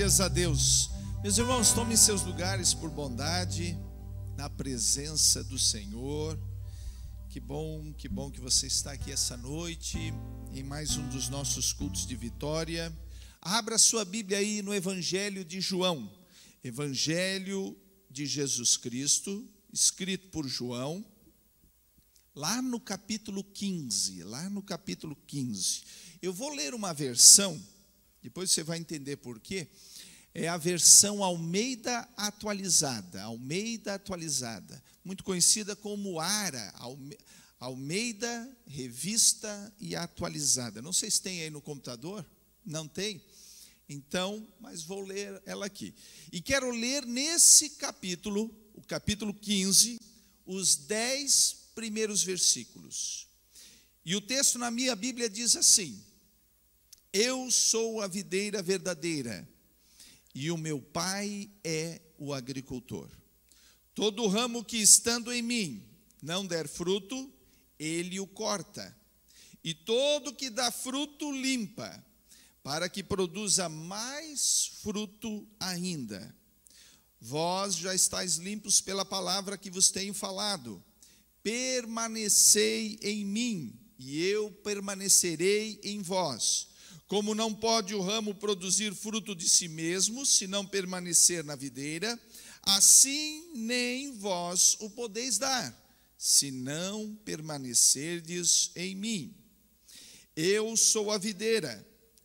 Glórias a Deus. Meus irmãos, tomem seus lugares por bondade, na presença do Senhor. Que bom que você está aqui essa noite, em mais um dos nossos cultos de vitória. Abra sua Bíblia aí no Evangelho de João, Evangelho de Jesus Cristo, escrito por João, lá no capítulo 15, Eu vou ler uma versão, depois você vai entender por quê. É a versão Almeida atualizada, muito conhecida como ARA, Almeida Revista e Atualizada. Não sei se tem aí no computador, não tem? Então, mas vou ler ela aqui. E quero ler nesse capítulo, o capítulo 15, os 10 primeiros versículos. E o texto na minha Bíblia diz assim: Eu sou a videira verdadeira, e o meu Pai é o agricultor. Todo ramo que estando em mim não der fruto, ele o corta. E todo que dá fruto limpa, para que produza mais fruto ainda. Vós já estáis limpos pela palavra que vos tenho falado. Permanecei em mim, e eu permanecerei em vós. Como não pode o ramo produzir fruto de si mesmo, se não permanecer na videira, assim nem vós o podeis dar, se não permanecerdes em mim. Eu sou a videira,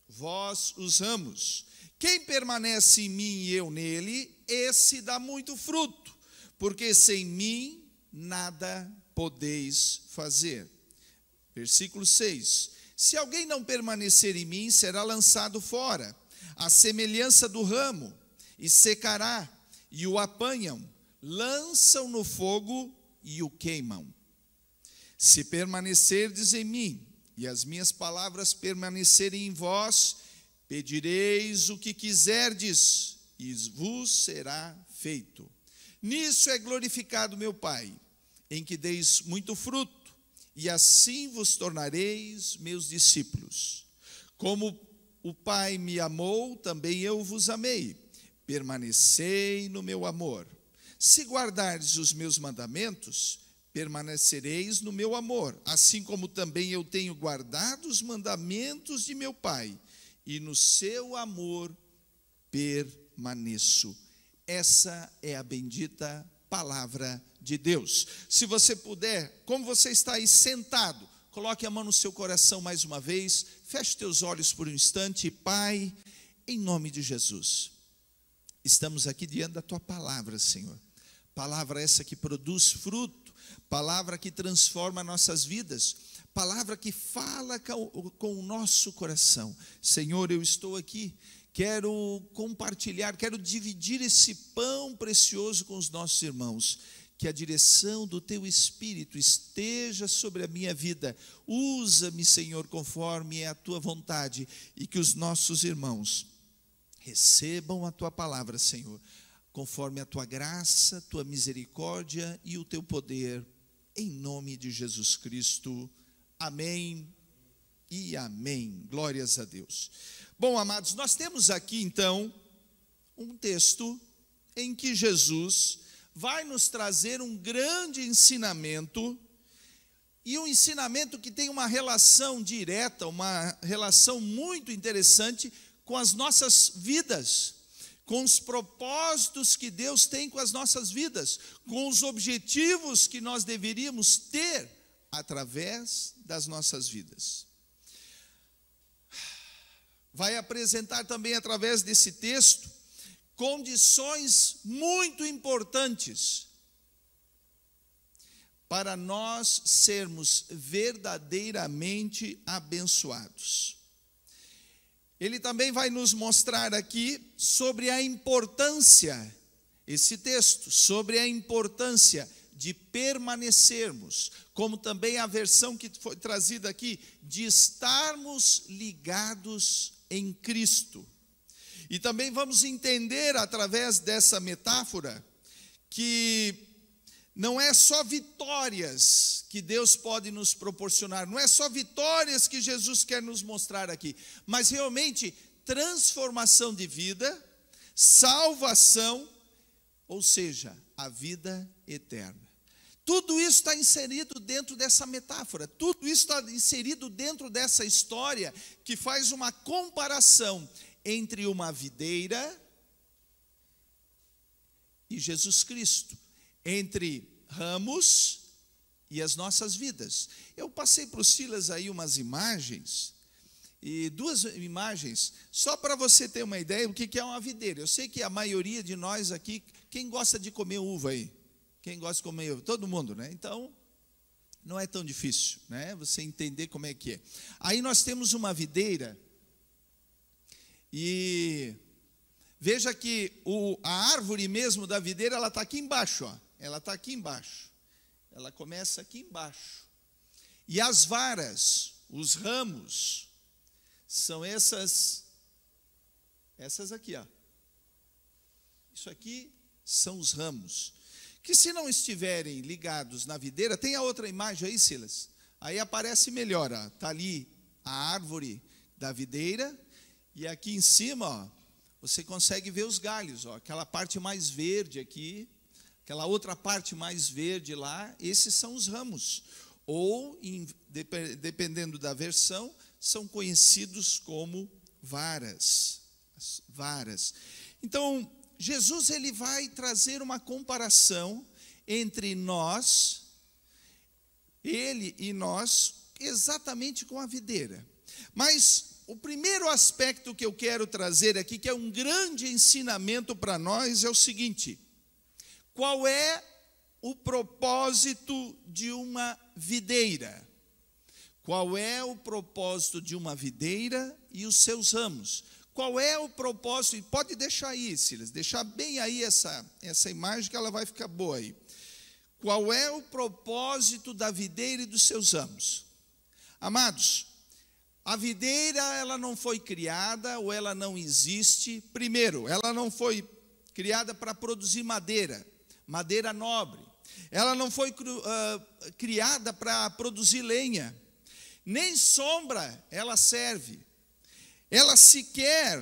vós os ramos. Quem permanece em mim e eu nele, esse dá muito fruto, porque sem mim nada podeis fazer. Versículo 6. Se alguém não permanecer em mim, será lançado fora, à semelhança do ramo, e secará, e o apanham, lançam no fogo e o queimam. Se permanecerdes em mim, e as minhas palavras permanecerem em vós, pedireis o que quiserdes, e vos será feito. Nisso é glorificado meu Pai, em que deis muito fruto, e assim vos tornareis meus discípulos. Como o Pai me amou, também eu vos amei. Permanecei no meu amor. Se guardardes os meus mandamentos, permanecereis no meu amor, assim como também eu tenho guardado os mandamentos de meu Pai, e no seu amor permaneço. Essa é a bendita palavra de Deus. Se você puder, como você está aí sentado, coloque a mão no seu coração mais uma vez, feche teus olhos por um instante. Pai, em nome de Jesus, estamos aqui diante da tua palavra, Senhor. Palavra essa que produz fruto, palavra que transforma nossas vidas, palavra que fala com o nosso coração. Senhor, eu estou aqui, quero compartilhar, quero dividir esse pão precioso com os nossos irmãos. Que a direção do teu Espírito esteja sobre a minha vida. Usa-me, Senhor, conforme é a tua vontade, e que os nossos irmãos recebam a tua palavra, Senhor, conforme a tua graça, tua misericórdia e o teu poder, em nome de Jesus Cristo. Amém e amém. Glórias a Deus. Bom, amados, nós temos aqui então um texto em que Jesus vai nos trazer um grande ensinamento, e um ensinamento que tem uma relação direta, uma relação muito interessante com as nossas vidas, com os propósitos que Deus tem com as nossas vidas, com os objetivos que nós deveríamos ter através das nossas vidas. Vai apresentar também através desse texto condições muito importantes para nós sermos verdadeiramente abençoados. Ele também vai nos mostrar aqui sobre a importância, esse texto, sobre a importância de permanecermos, como também a versão que foi trazida aqui, de estarmos ligados em Cristo. E também vamos entender através dessa metáfora que não é só vitórias que Deus pode nos proporcionar, não é só vitórias que Jesus quer nos mostrar aqui, mas realmente transformação de vida, salvação, ou seja, a vida eterna. Tudo isso está inserido dentro dessa metáfora, tudo isso está inserido dentro dessa história que faz uma comparação entre uma videira e Jesus Cristo, entre ramos e as nossas vidas. Eu passei para o Silas aí umas imagens, e duas imagens, só para você ter uma ideia do que é uma videira. Eu sei que a maioria de nós aqui, quem gosta de comer uva aí? Quem gosta de comer uva? Todo mundo, né? Então, não é tão difícil, né? Você entender como é que é. Aí nós temos uma videira, e veja que a árvore mesmo da videira, ela está aqui embaixo, ó. Ela está aqui embaixo. Ela começa aqui embaixo. E as varas, os ramos, são essas aqui, ó. Isso aqui são os ramos, que se não estiverem ligados na videira, tem a outra imagem aí, Silas? Aí aparece melhor, ó. Está ali a árvore da videira, e aqui em cima, ó, você consegue ver os galhos, ó, aquela parte mais verde aqui, aquela outra parte mais verde lá, esses são os ramos, ou, dependendo da versão, são conhecidos como varas. Então, Jesus ele vai trazer uma comparação entre nós, ele e nós, exatamente com a videira. Mas o primeiro aspecto que eu quero trazer aqui, que é um grande ensinamento para nós, é o seguinte: qual é o propósito de uma videira? Qual é o propósito de uma videira e os seus ramos? Qual é o propósito? E pode deixar aí, Silas, deixar bem aí essa imagem que ela vai ficar boa aí. Qual é o propósito da videira e dos seus ramos? Amados, a videira ela não foi criada ou ela não existe. Primeiro, ela não foi criada para produzir madeira nobre. Ela não foi criada para produzir lenha. Nem sombra ela serve. Ela sequer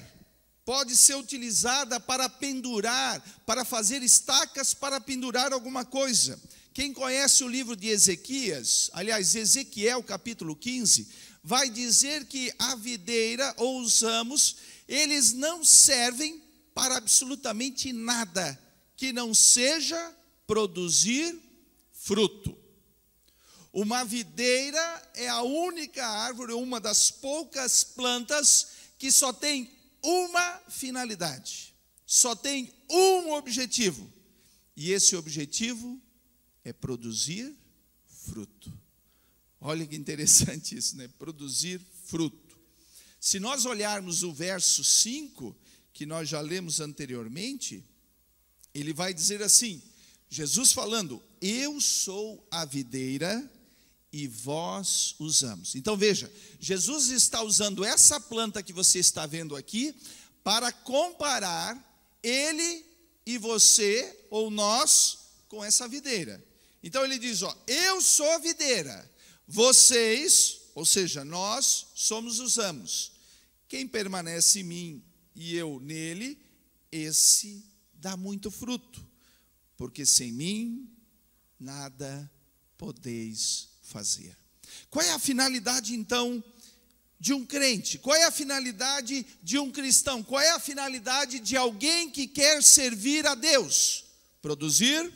pode ser utilizada para pendurar, para fazer estacas para pendurar alguma coisa. Quem conhece o livro de Ezequias, aliás, Ezequiel capítulo 15, vai dizer que a videira ou os ramos, eles não servem para absolutamente nada que não seja produzir fruto. Uma videira é a única árvore, uma das poucas plantas que só tem uma finalidade, só tem um objetivo, e esse objetivo é produzir fruto. Olha que interessante isso, né? Produzir fruto. Se nós olharmos o verso 5, que nós já lemos anteriormente, ele vai dizer assim, Jesus falando: eu sou a videira e vós os ramos. Então veja, Jesus está usando essa planta que você está vendo aqui para comparar ele e você, ou nós, com essa videira. Então ele diz, ó, eu sou a videira, vocês, ou seja, nós somos os ramos. Quem permanece em mim e eu nele, esse dá muito fruto, porque sem mim nada podeis fazer. Qual é a finalidade então de um crente? Qual é a finalidade de um cristão? Qual é a finalidade de alguém que quer servir a Deus? Produzir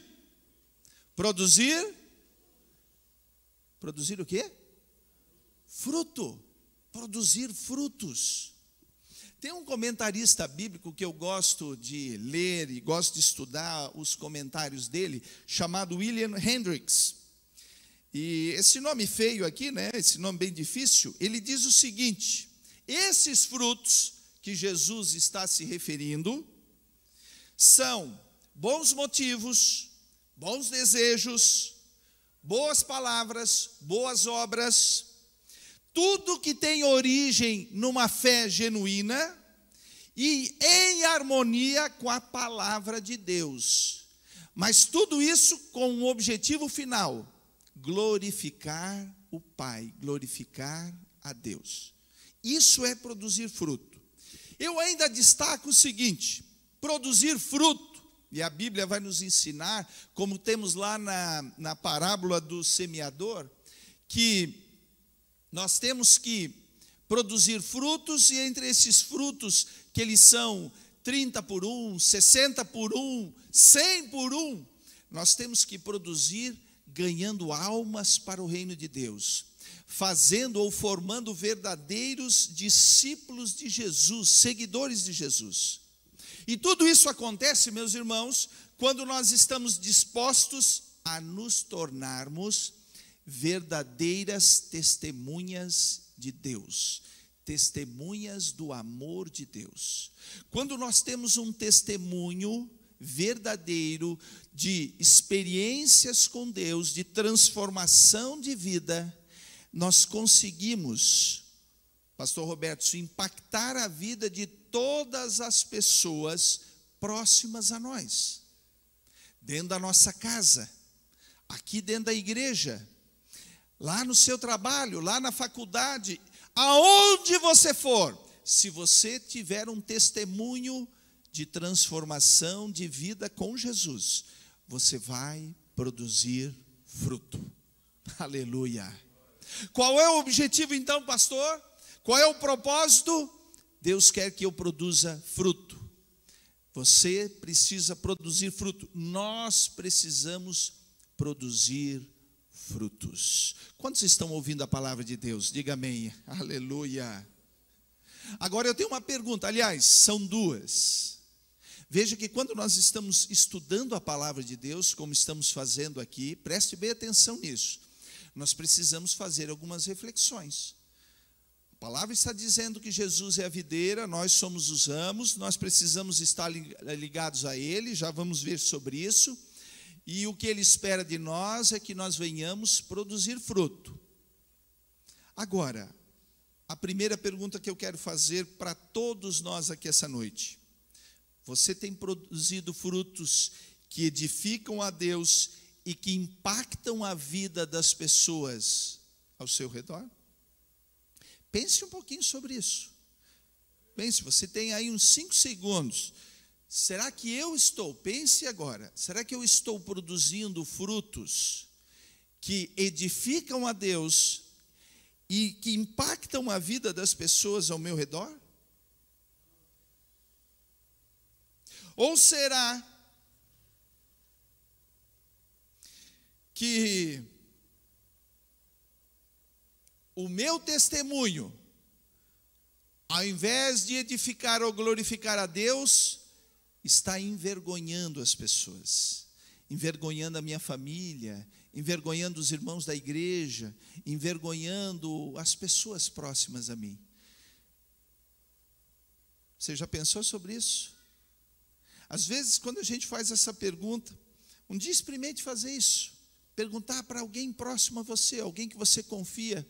o quê? Fruto. Produzir frutos. Tem um comentarista bíblico que eu gosto de ler e gosto de estudar os comentários dele, chamado William Hendricks. E esse nome feio aqui, né, esse nome bem difícil, ele diz o seguinte: esses frutos que Jesus está se referindo são bons motivos, bons desejos, boas palavras, boas obras, tudo que tem origem numa fé genuína e em harmonia com a palavra de Deus. Mas tudo isso com um objetivo final: glorificar o Pai, glorificar a Deus. Isso é produzir fruto. Eu ainda destaco o seguinte: produzir fruto. E a Bíblia vai nos ensinar, como temos lá na parábola do semeador, que nós temos que produzir frutos, e entre esses frutos, que eles são 30 por 1, 60 por 1, 100 por 1, nós temos que produzir ganhando almas para o reino de Deus, fazendo ou formando verdadeiros discípulos de Jesus, seguidores de Jesus. E tudo isso acontece, meus irmãos, quando nós estamos dispostos a nos tornarmos verdadeiras testemunhas de Deus, testemunhas do amor de Deus. Quando nós temos um testemunho verdadeiro de experiências com Deus, de transformação de vida, nós conseguimos, pastor Roberto, impactar a vida de todas as pessoas próximas a nós, dentro da nossa casa, aqui dentro da igreja, lá no seu trabalho, lá na faculdade, aonde você for, se você tiver um testemunho de transformação de vida com Jesus, você vai produzir fruto. Aleluia. Qual é o objetivo então, pastor? Qual é o propósito? Deus quer que eu produza fruto. Você precisa produzir fruto. Nós precisamos produzir frutos. Quantos estão ouvindo a palavra de Deus? Diga amém. Aleluia. Agora eu tenho uma pergunta, aliás, são duas. Veja que quando nós estamos estudando a palavra de Deus, como estamos fazendo aqui, preste bem atenção nisso, nós precisamos fazer algumas reflexões. A palavra está dizendo que Jesus é a videira, nós somos os ramos, nós precisamos estar ligados a Ele, já vamos ver sobre isso, e o que Ele espera de nós é que nós venhamos produzir fruto. Agora, a primeira pergunta que eu quero fazer para todos nós aqui essa noite: você tem produzido frutos que edificam a Deus e que impactam a vida das pessoas ao seu redor? Pense um pouquinho sobre isso. Pense, você tem aí uns 5 segundos. Será que eu estou, pense agora, será que eu estou produzindo frutos que edificam a Deus e que impactam a vida das pessoas ao meu redor? Ou será que o meu testemunho, ao invés de edificar ou glorificar a Deus, está envergonhando as pessoas, envergonhando a minha família, envergonhando os irmãos da igreja, envergonhando as pessoas próximas a mim? Você já pensou sobre isso? Às vezes, quando a gente faz essa pergunta, um dia experimente fazer isso, perguntar para alguém próximo a você, alguém que você confia,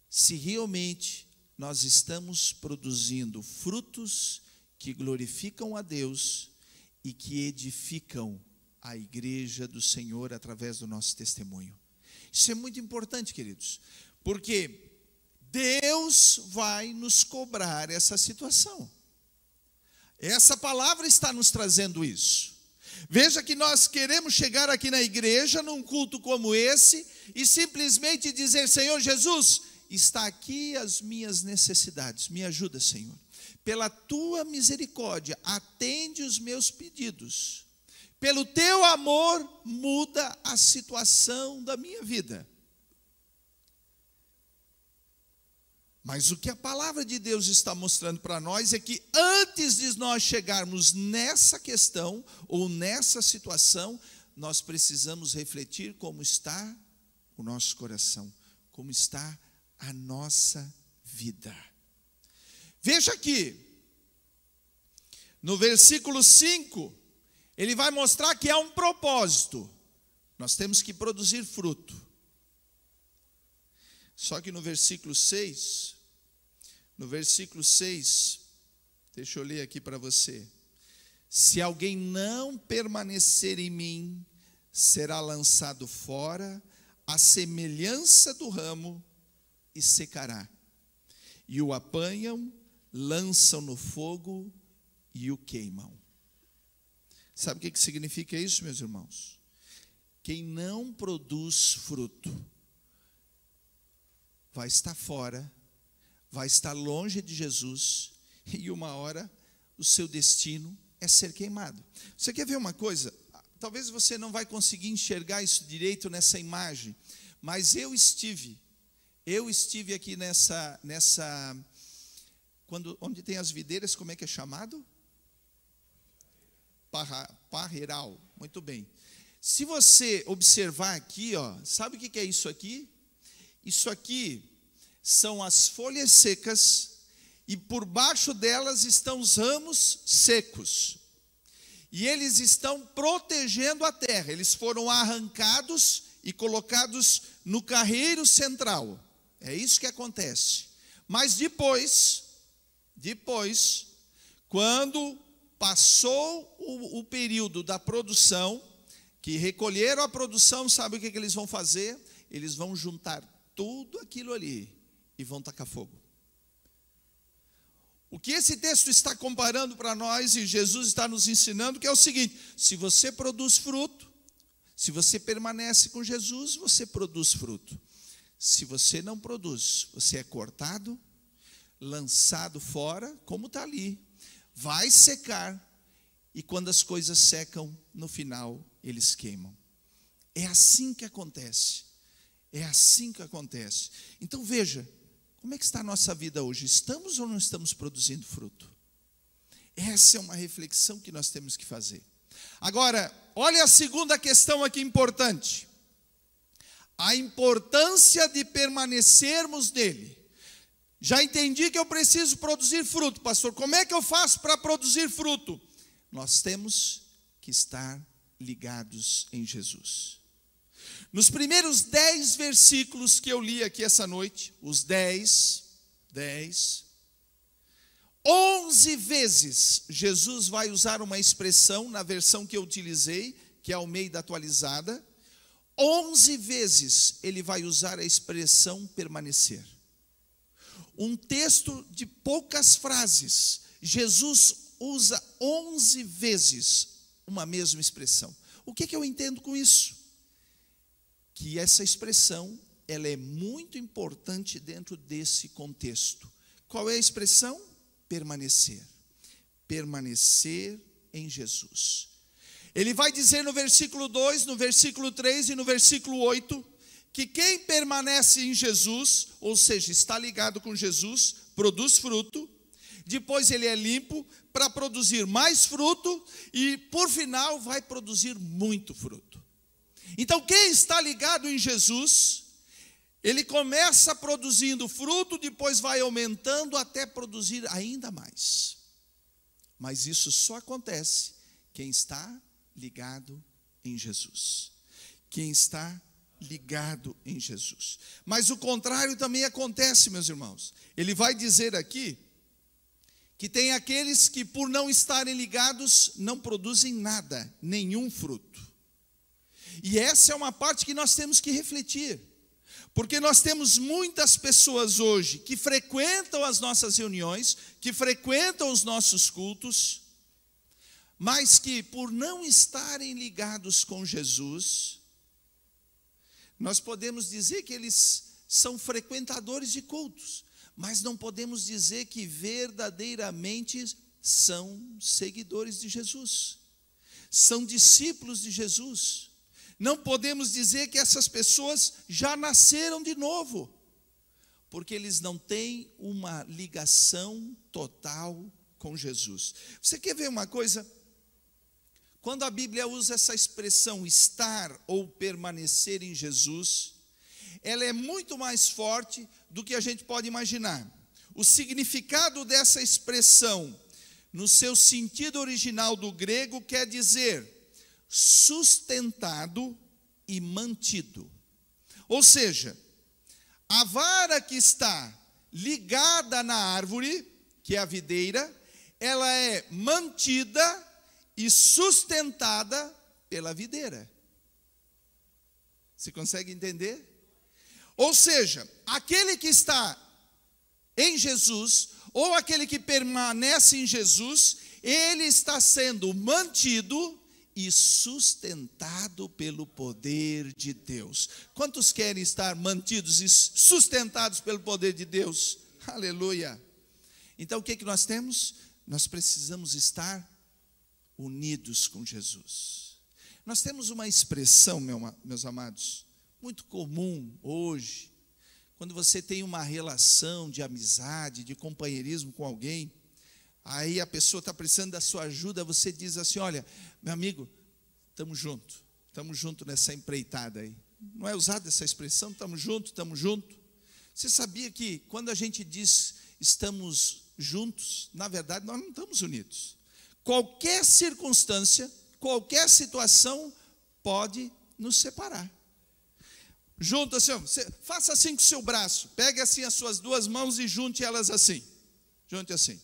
se realmente nós estamos produzindo frutos que glorificam a Deus e que edificam a igreja do Senhor através do nosso testemunho. Isso é muito importante, queridos, porque Deus vai nos cobrar essa situação. Essa palavra está nos trazendo isso. Veja que nós queremos chegar aqui na igreja, num culto como esse, e simplesmente dizer: Senhor Jesus, está aqui as minhas necessidades, me ajuda, Senhor. Pela tua misericórdia, atende os meus pedidos. Pelo teu amor, muda a situação da minha vida. Mas o que a palavra de Deus está mostrando para nós é que antes de nós chegarmos nessa questão ou nessa situação, nós precisamos refletir como está o nosso coração, como está a nossa vida. Veja aqui, no versículo 5, ele vai mostrar que há um propósito. Nós temos que produzir fruto. Só que no versículo 6, deixa eu ler aqui para você. Se alguém não permanecer em mim, será lançado fora, à semelhança do ramo, e secará. E o apanham, lançam no fogo e o queimam. Sabe o que significa isso, meus irmãos? Quem não produz fruto vai estar fora, vai estar longe de Jesus, e uma hora o seu destino é ser queimado. Você quer ver uma coisa? Talvez você não vai conseguir enxergar isso direito nessa imagem, mas eu estive aqui onde tem as videiras, como é que é chamado? Parreiral, muito bem. Se você observar aqui, sabe o que é isso aqui? Isso aqui são as folhas secas e por baixo delas estão os ramos secos. E eles estão protegendo a terra. Eles foram arrancados e colocados no carreiro central. É isso que acontece. Mas depois, quando passou o período da produção, que recolheram a produção, sabe o que eles vão fazer? Eles vão juntar tudo aquilo ali e vão tacar fogo. O que esse texto está comparando para nós, e Jesus está nos ensinando, que é o seguinte: se você produz fruto, se você permanece com Jesus, você produz fruto. Se você não produz, você é cortado, lançado fora, como está ali, vai secar, e quando as coisas secam, no final, eles queimam. É assim que acontece. É assim que acontece. Então veja, como é que está a nossa vida hoje? Estamos ou não estamos produzindo fruto? Essa é uma reflexão que nós temos que fazer. Agora, olha a segunda questão aqui importante. A importância de permanecermos nele. Já entendi que eu preciso produzir fruto, pastor. Como é que eu faço para produzir fruto? Nós temos que estar ligados em Jesus. Nos primeiros 10 versículos que eu li aqui essa noite, os 11 vezes Jesus vai usar uma expressão na versão que eu utilizei, que é a Almeida atualizada. 11 vezes ele vai usar a expressão permanecer. Um texto de poucas frases, Jesus usa 11 vezes uma mesma expressão. O que eu entendo com isso? Que essa expressão, ela é muito importante dentro desse contexto. Qual é a expressão? Permanecer. Permanecer em Jesus. Ele vai dizer no versículo 2, no versículo 3 e no versículo 8, que quem permanece em Jesus, ou seja, está ligado com Jesus, produz fruto. Depois ele é limpo para produzir mais fruto e, por final, vai produzir muito fruto. Então, quem está ligado em Jesus, ele começa produzindo fruto, depois vai aumentando até produzir ainda mais. Mas isso só acontece quem está ligado em Jesus. Quem está ligado em Jesus. Mas o contrário também acontece, meus irmãos. Ele vai dizer aqui que tem aqueles que, por não estarem ligados, não produzem nada, nenhum fruto. E essa é uma parte que nós temos que refletir, porque nós temos muitas pessoas hoje que frequentam as nossas reuniões, que frequentam os nossos cultos, mas que, por não estarem ligados com Jesus, nós podemos dizer que eles são frequentadores de cultos, mas não podemos dizer que verdadeiramente são seguidores de Jesus, são discípulos de Jesus. Não podemos dizer que essas pessoas já nasceram de novo, porque eles não têm uma ligação total com Jesus. Você quer ver uma coisa? Quando a Bíblia usa essa expressão estar ou permanecer em Jesus, ela é muito mais forte do que a gente pode imaginar. O significado dessa expressão, no seu sentido original do grego, quer dizer sustentado e mantido. Ou seja, a vara que está ligada na árvore, que é a videira, ela é mantida e sustentada pela videira. Você consegue entender? Ou seja, aquele que está em Jesus, ou aquele que permanece em Jesus, ele está sendo mantido e sustentado pelo poder de Deus. Quantos querem estar mantidos e sustentados pelo poder de Deus? Aleluia! Então o que nós temos? Nós precisamos estar unidos com Jesus. Nós temos uma expressão, meus amados, muito comum hoje, quando você tem uma relação de amizade, de companheirismo com alguém, aí a pessoa está precisando da sua ajuda, você diz assim: olha, meu amigo, estamos juntos nessa empreitada aí. Não é usada essa expressão, estamos juntos. Você sabia que quando a gente diz estamos juntos, na verdade nós não estamos unidos. Qualquer circunstância, qualquer situação pode nos separar. Junta assim, faça assim com o seu braço, pegue assim as suas duas mãos e junte elas assim. Junte assim.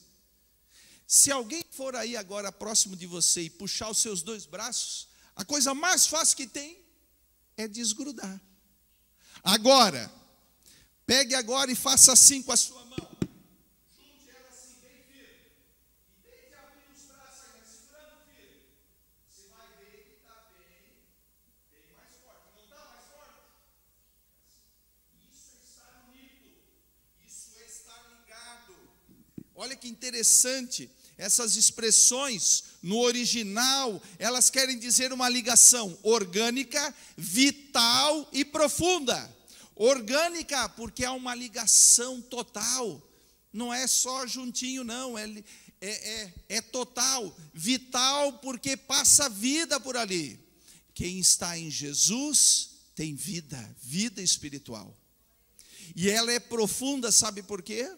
Se alguém for aí agora próximo de você e puxar os seus dois braços, a coisa mais fácil que tem é desgrudar. Agora, pegue agora e faça assim com a sua mão. Junte ela assim bem firme. E tente abrir os braços aí, segurando firme. Você vai ver que está bem mais forte. Não está mais forte? Isso é estar unido. Isso é estar ligado. Olha que interessante. Essas expressões, no original, elas querem dizer uma ligação orgânica, vital e profunda. Orgânica, porque é uma ligação total. Não é só juntinho, não. É total. Vital, porque passa vida por ali. Quem está em Jesus tem vida espiritual. E ela é profunda, sabe por quê?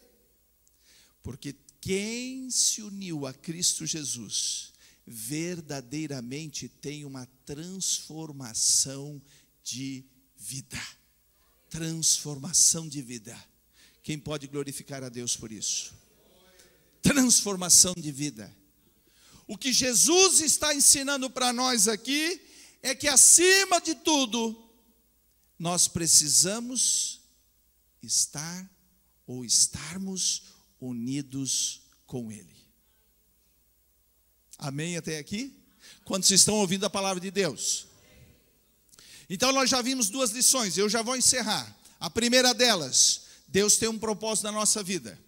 Porque quem se uniu a Cristo Jesus, verdadeiramente tem uma transformação de vida. Transformação de vida. Quem pode glorificar a Deus por isso? Transformação de vida. O que Jesus está ensinando para nós aqui é que, acima de tudo, nós precisamos estarmos unidos com Ele. Amém até aqui? Quantos estão ouvindo a palavra de Deus? Então nós já vimos duas lições, eu já vou encerrar. A primeira delas, Deus tem um propósito na nossa vida.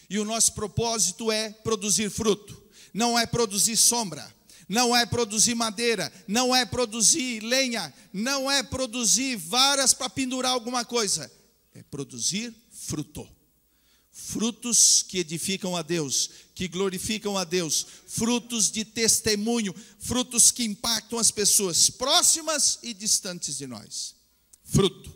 E o nosso propósito é produzir fruto. Não é produzir sombra, não é produzir madeira, não é produzir lenha, não é produzir varas para pendurar alguma coisa. É produzir fruto. Frutos que edificam a Deus, que glorificam a Deus, frutos de testemunho, frutos que impactam as pessoas próximas e distantes de nós. Fruto.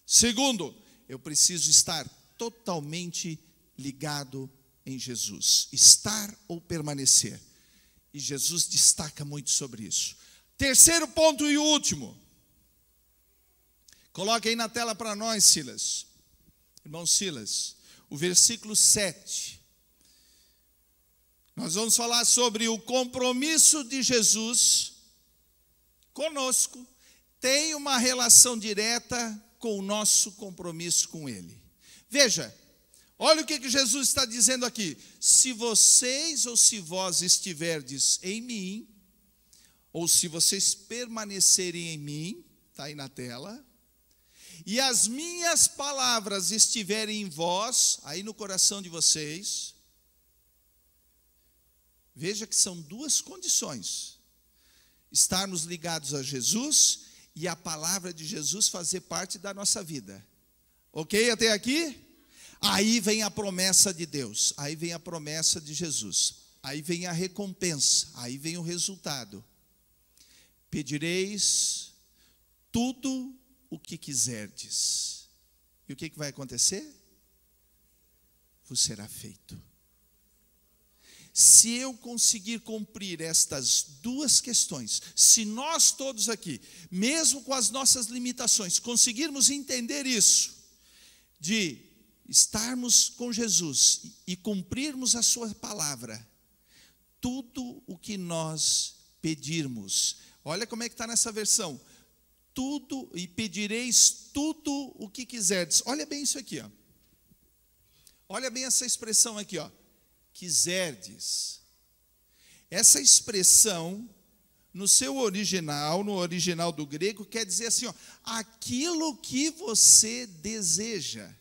Segundo, eu preciso estar totalmente ligado em Jesus. Estar ou permanecer. E Jesus destaca muito sobre isso. Terceiro ponto e último. Coloque aí na tela para nós, Silas. Irmão Silas, o versículo 7. Nós vamos falar sobre o compromisso de Jesus conosco. Tem uma relação direta com o nosso compromisso com Ele. Veja, olha o que Jesus está dizendo aqui. Se vocês ou se vós estiverdes em mim, ou se vocês permanecerem em mim, está aí na tela, e as minhas palavras estiverem em vós, aí no coração de vocês, veja que são duas condições: estarmos ligados a Jesus e a palavra de Jesus fazer parte da nossa vida. Ok até aqui? Aí vem a promessa de Deus, aí vem a promessa de Jesus, aí vem a recompensa, aí vem o resultado. Pedireis tudo o que quiserdes. E o que vai acontecer? Vos será feito. Se eu conseguir cumprir estas duas questões, se nós todos aqui, mesmo com as nossas limitações, conseguirmos entender isso, de estarmos com Jesus e cumprirmos a sua palavra, tudo o que nós pedirmos, olha como é que está nessa versão, tudo, e pedireis tudo o que quiserdes. Olha bem isso aqui, ó. Olha bem essa expressão aqui, ó. Quiserdes. Essa expressão no seu original, no original do grego, quer dizer assim, ó, aquilo que você deseja.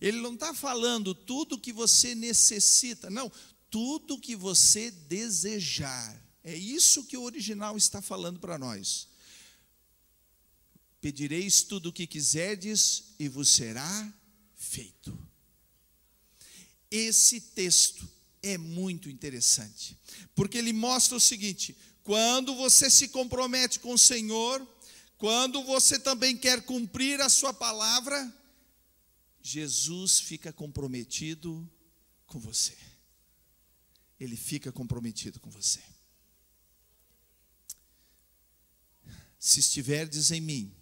Ele não está falando tudo que você necessita, não, tudo que você desejar. É isso que o original está falando para nós. Pedireis tudo o que quiserdes e vos será feito. Esse texto é muito interessante, porque ele mostra o seguinte: quando você se compromete com o Senhor, quando você também quer cumprir a sua palavra, Jesus fica comprometido com você. Ele fica comprometido com você. Se estiverdes em mim,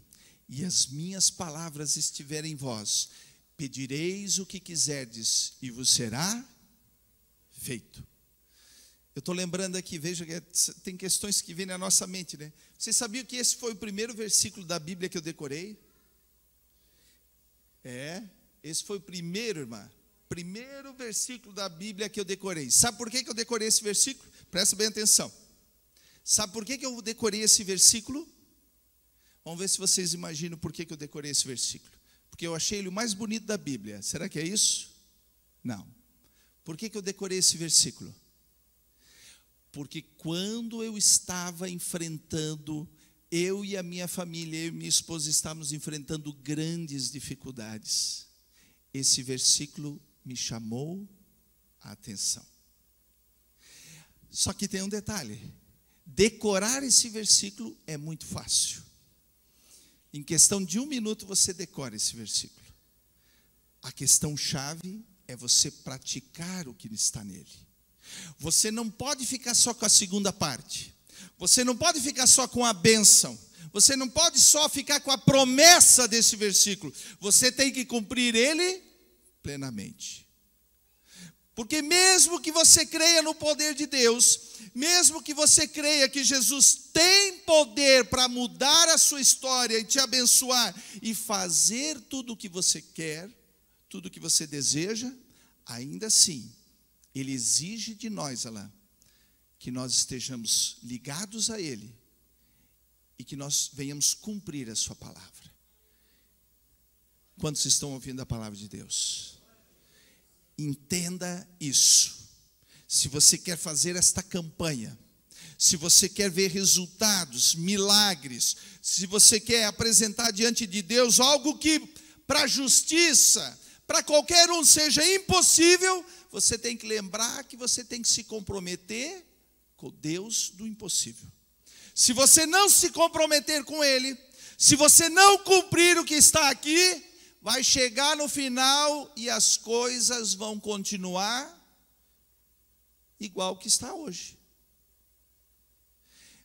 e as minhas palavras estiverem em vós, pedireis o que quiserdes, e vos será feito. Eu estou lembrando aqui, veja que tem questões que vêm na nossa mente, né? Vocês sabiam que esse foi o primeiro versículo da Bíblia que eu decorei? Esse foi o primeiro, irmã. Primeiro versículo da Bíblia que eu decorei. Sabe por que eu decorei esse versículo? Presta bem atenção. Sabe por que eu decorei esse versículo? Vamos ver se vocês imaginam por que eu decorei esse versículo. Porque eu achei ele o mais bonito da Bíblia. Será que é isso? Não. Por que eu decorei esse versículo? Porque quando eu estava enfrentando, eu e a minha família, eu e minha esposa estávamos enfrentando grandes dificuldades, esse versículo me chamou a atenção. Só que tem um detalhe: decorar esse versículo é muito fácil. Em questão de 1 minuto você decora esse versículo. A questão chave é você praticar o que está nele. Você não pode ficar só com a segunda parte. Você não pode ficar só com a bênção. Você não pode só ficar com a promessa desse versículo. Você tem que cumprir ele plenamente. Porque mesmo que você creia no poder de Deus, mesmo que você creia que Jesus tem poder para mudar a sua história e te abençoar e fazer tudo o que você quer, tudo o que você deseja, ainda assim, Ele exige de nós, Alain, que nós estejamos ligados a Ele e que nós venhamos cumprir a sua palavra. Quantos estão ouvindo a palavra de Deus? Entenda isso. Se você quer fazer esta campanha, se você quer ver resultados, milagres, se você quer apresentar diante de Deus algo que para a justiça, para qualquer um seja impossível, você tem que lembrar que você tem que se comprometer com Deus do impossível. Se você não se comprometer com Ele, se você não cumprir o que está aqui, vai chegar no final e as coisas vão continuar igual que está hoje.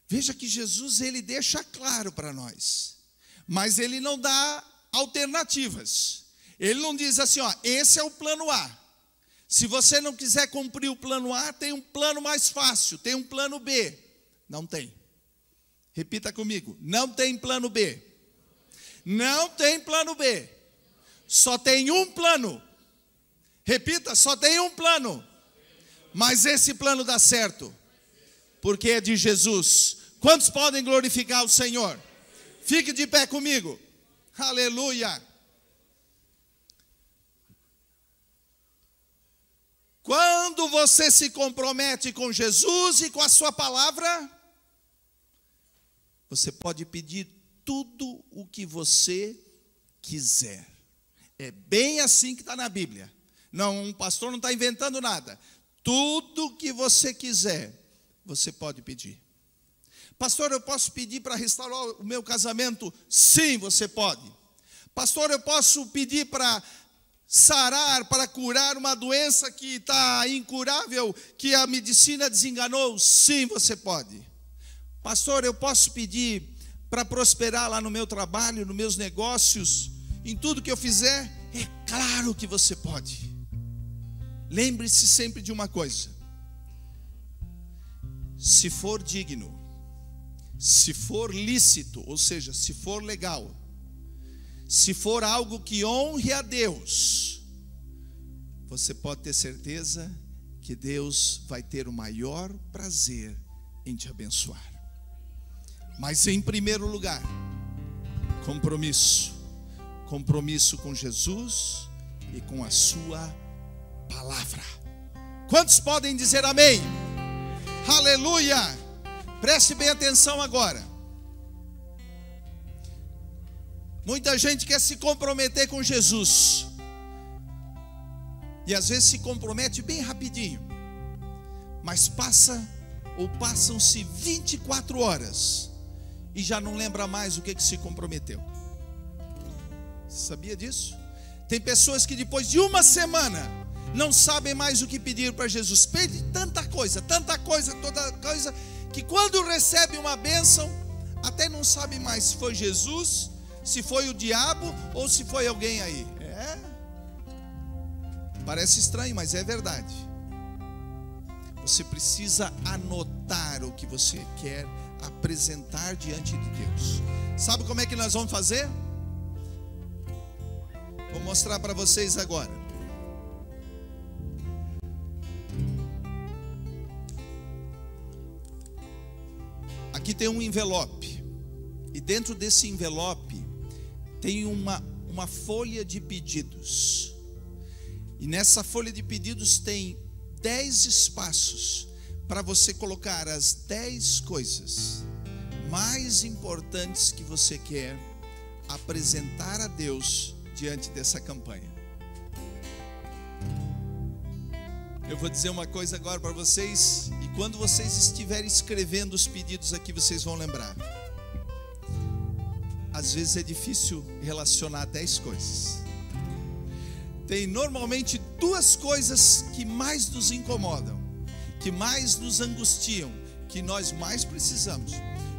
Veja que Jesus, ele deixa claro para nós, mas ele não dá alternativas. Ele não diz assim, ó, esse é o plano A. Se você não quiser cumprir o plano A, tem um plano mais fácil, tem um plano B. Não tem. Repita comigo, não tem plano B. Não tem plano B. Só tem um plano. Repita, só tem um plano. Mas esse plano dá certo, porque é de Jesus. Quantos podem glorificar o Senhor? Fique de pé comigo. Aleluia. Quando você se compromete com Jesus e com a sua palavra, você pode pedir tudo o que você quiser. É bem assim que está na Bíblia. Não, um pastor não está inventando nada. Tudo que você quiser, você pode pedir. Pastor, eu posso pedir para restaurar o meu casamento? Sim, você pode. Pastor, eu posso pedir para sarar, para curar uma doença que está incurável, que a medicina desenganou? Sim, você pode. Pastor, eu posso pedir para prosperar lá no meu trabalho, nos meus negócios, em tudo que eu fizer? É claro que você pode. Lembre-se sempre de uma coisa: se for digno, se for lícito, ou seja, se for legal, se for algo que honre a Deus, você pode ter certeza que Deus vai ter o maior prazer em te abençoar. Mas em primeiro lugar, compromisso. Compromisso com Jesus e com a sua palavra. Quantos podem dizer amém? Aleluia! Preste bem atenção agora. Muita gente quer se comprometer com Jesus. E às vezes se compromete bem rapidinho. Mas passam-se 24 horas e já não lembra mais o que se comprometeu. Sabia disso? Tem pessoas que depois de uma semana não sabem mais o que pedir para Jesus. Pede tanta coisa, toda coisa, que quando recebe uma bênção, até não sabe mais se foi Jesus, se foi o diabo ou se foi alguém aí. Parece estranho, mas é verdade. Você precisa anotar o que você quer apresentar diante de Deus. Sabe como é que nós vamos fazer? Vou mostrar para vocês agora. Aqui tem um envelope. E dentro desse envelope tem uma folha de pedidos. E nessa folha de pedidos tem 10 espaços para você colocar as 10 coisas mais importantes que você quer apresentar a Deus diante dessa campanha. Eu vou dizer uma coisa agora para vocês, e quando vocês estiverem escrevendo os pedidos aqui, vocês vão lembrar. Às vezes é difícil relacionar 10 coisas. Tem normalmente 2 coisas que mais nos incomodam, que mais nos angustiam, que nós mais precisamos.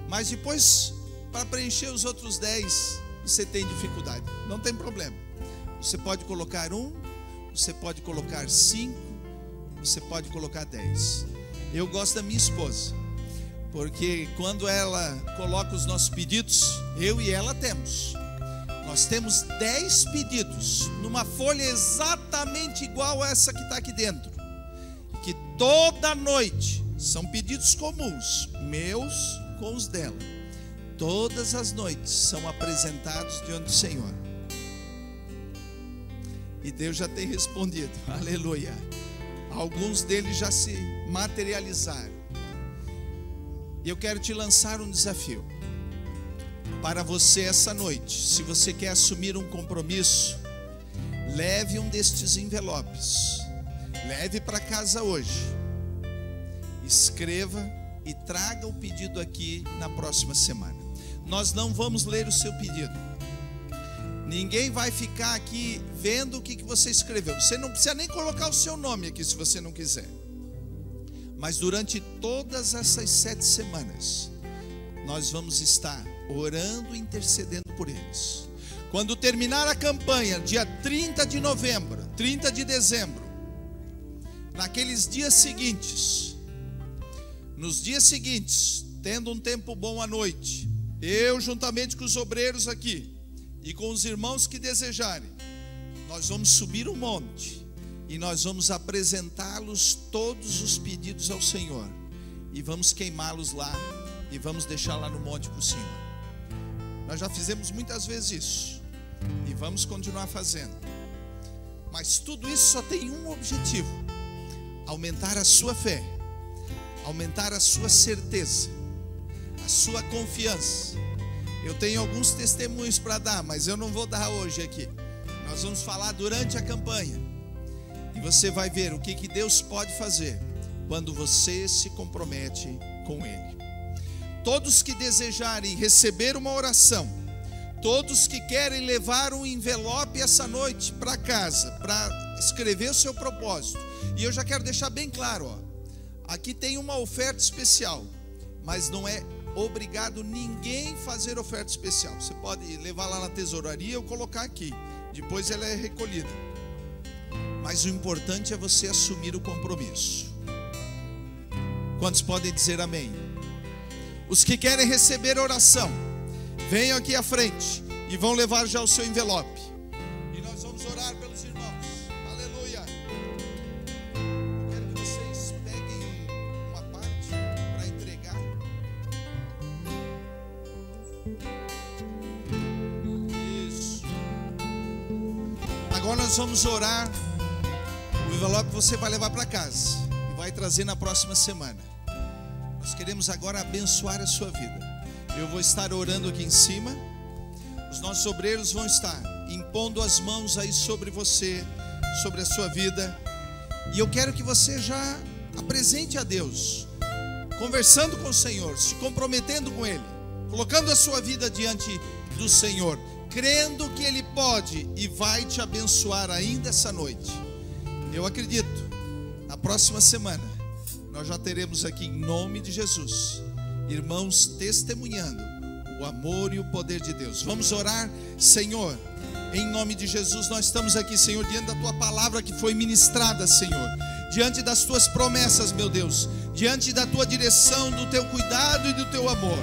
Mas depois, para preencher os outros 10, você tem dificuldade. Não tem problema. Você pode colocar 1, você pode colocar 5, você pode colocar 10. Eu gosto da minha esposa, porque quando ela coloca os nossos pedidos, eu e ela temos. Nós temos 10 pedidos numa folha exatamente igual a essa que está aqui dentro. Que toda noite são pedidos comuns, meus com os dela. Todas as noites são apresentados diante do Senhor. E Deus já tem respondido, aleluia. Alguns deles já se materializaram. E eu quero te lançar um desafio para você essa noite. Se você quer assumir um compromisso, leve um destes envelopes, leve para casa hoje, escreva e traga o pedido aqui na próxima semana. Nós não vamos ler o seu pedido, ninguém vai ficar aqui vendo o que você escreveu. Você não precisa nem colocar o seu nome aqui se você não quiser. Mas durante todas essas 7 semanas nós vamos estar orando e intercedendo por eles. Quando terminar a campanha, dia 30 de novembro, 30 de dezembro, naqueles dias seguintes, nos dias seguintes, tendo um tempo bom à noite, eu juntamente com os obreiros aqui e com os irmãos que desejarem, nós vamos subir um monte e nós vamos apresentá-los todos os pedidos ao Senhor e vamos queimá-los lá e vamos deixar lá no monte para o Senhor. Nós já fizemos muitas vezes isso e vamos continuar fazendo. Mas tudo isso só tem um objetivo: aumentar a sua fé, aumentar a sua certeza, a sua confiança. Eu tenho alguns testemunhos para dar, mas eu não vou dar hoje aqui. Nós vamos falar durante a campanha. E você vai ver o que Deus pode fazer quando você se compromete com Ele. Todos que desejarem receber uma oração, todos que querem levar um envelope essa noite para casa, para escrever o seu propósito. E eu já quero deixar bem claro, aqui tem uma oferta especial, mas não é obrigado ninguém fazer oferta especial. Você pode levar lá na tesouraria ou colocar aqui, depois ela é recolhida. Mas o importante é você assumir o compromisso. Quantos podem dizer amém? Os que querem receber oração, venham aqui à frente e vão levar já o seu envelope. E nós vamos orar pelos irmãos. Aleluia. Eu quero que vocês peguem uma parte para entregar. Agora nós vamos orar. O envelope você vai levar para casa e vai trazer na próxima semana. Nós queremos agora abençoar a sua vida. Eu vou estar orando aqui em cima. Os nossos obreiros vão estar impondo as mãos aí sobre você, sobre a sua vida. E eu quero que você já apresente a Deus, conversando com o Senhor, se comprometendo com Ele, colocando a sua vida diante do Senhor, crendo que Ele pode e vai te abençoar ainda essa noite. Eu acredito, na próxima semana nós já teremos aqui, em nome de Jesus, irmãos testemunhando o amor e o poder de Deus. Vamos orar. Senhor, em nome de Jesus, nós estamos aqui, Senhor, diante da Tua palavra que foi ministrada, Senhor, diante das Tuas promessas, meu Deus, diante da Tua direção, do Teu cuidado e do Teu amor.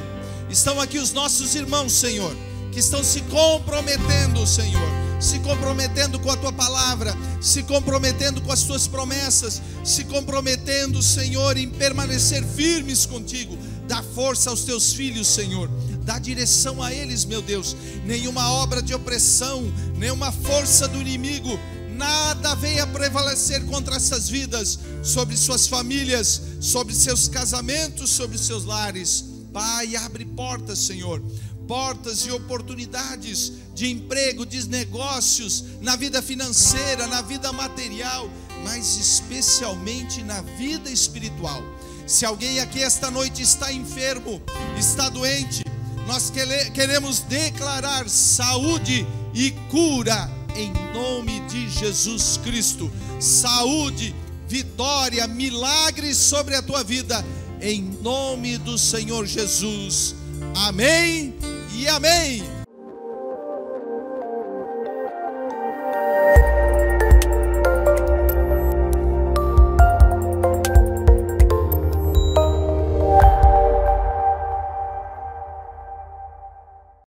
Estão aqui os nossos irmãos, Senhor, que estão se comprometendo, Senhor, se comprometendo com a Tua palavra, se comprometendo com as Tuas promessas, se comprometendo, Senhor, em permanecer firmes contigo. Dá força aos Teus filhos, Senhor, dá direção a eles, meu Deus. Nenhuma obra de opressão, nenhuma força do inimigo, nada venha prevalecer contra essas vidas, sobre suas famílias, sobre seus casamentos, sobre seus lares. Pai, abre portas, Senhor, portas e oportunidades de emprego, de negócios, na vida financeira, na vida material, mas especialmente na vida espiritual. Se alguém aqui esta noite está enfermo, está doente, nós queremos declarar saúde e cura em nome de Jesus Cristo. Saúde, vitória, milagres sobre a tua vida, em nome do Senhor Jesus. Amém e amém.